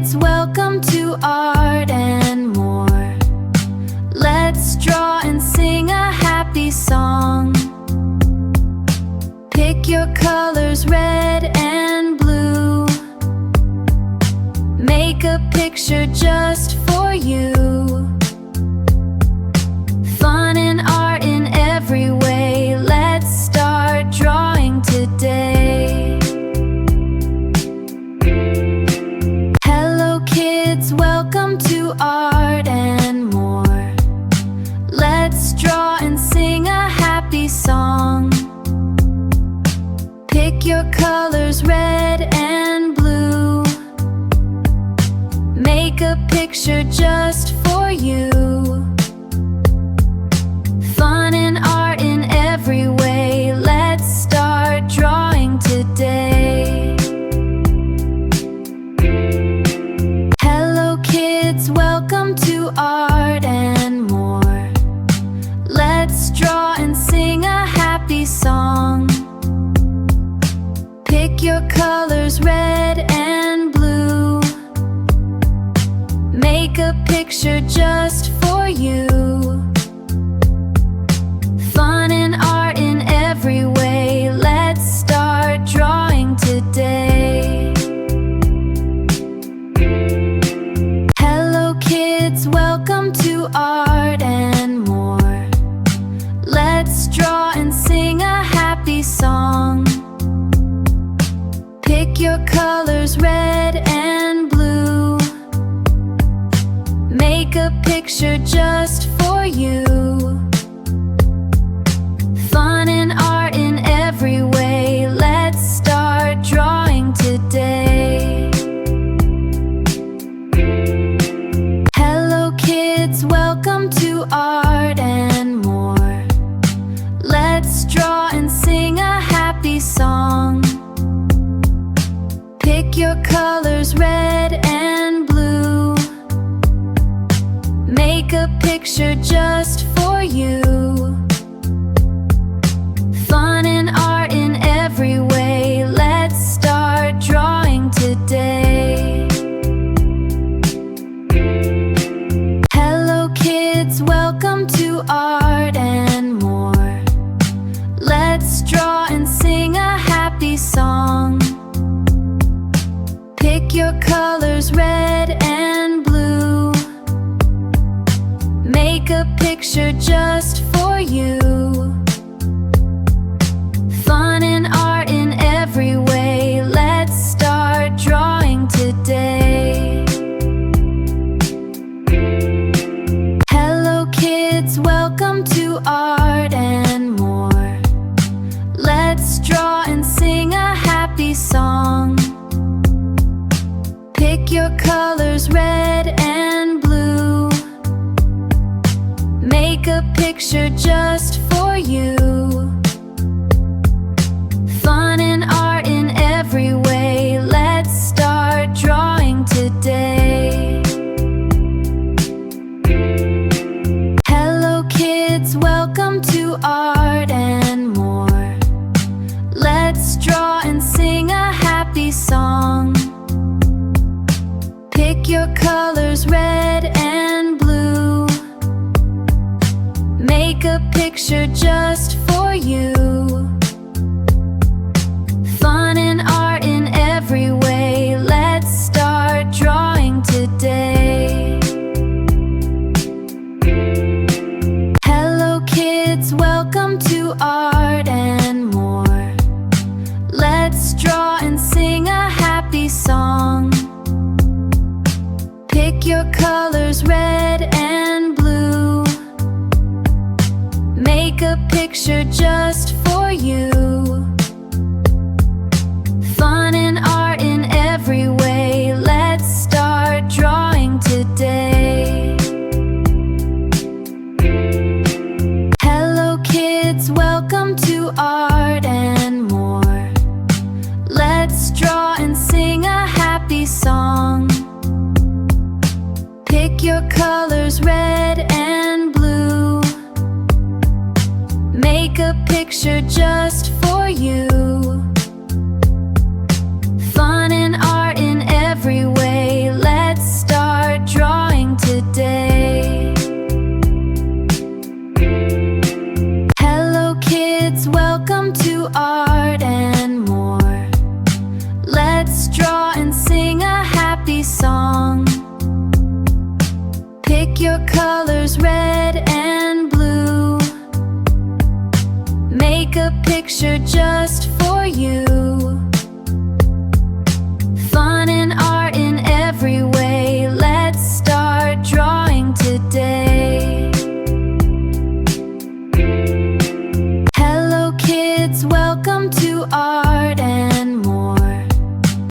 kids, welcome to Art and More. Let's draw and sing a happy song. Pick your colors, red and blue. Make a picture just for you. Fun and art in every way. Let's start drawing today. Hello kids, welcome to Art and More. Let's draw and sing a happy song. Pick your colors, red and blue. Make a picture just for you. Fun and art in every way. Let's start drawing today. Hello kids, welcome to Art and More. Let's draw and sing a happy song. Pick your colors, red and blue. Make a picture just for you. Fun and art in every way. Let's start drawing today. Hello kids, welcome to Art and More. Let's draw and sing a happy song. Pick your colors, red and blue. Make a picture just for you. Fun and art in every way. Let's start drawing today. Hello kids, welcome to Art and More. Let's draw and sing a happy song. Pick your colors, red and blue. Make a picture just for you. Fun and art in every way. Let's start drawing today. Hello kids, welcome to Art and More. Let's draw and sing a happy song. Pick your colors, red and blue. Make a picture just for you. Fun and art in every way. Let's start drawing today. Hello kids, welcome to Art and More. Let's draw and sing a happy song. Pick your colors, red and blue. Make a picture just for you. Fun and art in every way. Let's start drawing today. Hello kids, welcome to Art and More. Let's draw and sing a happy song. Pick your colors, red and blue. Make a picture just for you. Fun and art in every way. Let's start drawing today. Hello kids, welcome to Art and More. Let's draw and sing a happy song. Pick your colors, red and blue. Make a picture just for you. Fun and art in every way. Let's start drawing today. Hello kids, welcome to Art and More. Let's draw and sing a happy song. Pick your colors, red and blue. Make a picture just for you. Fun and art in every way. make a picture just for you.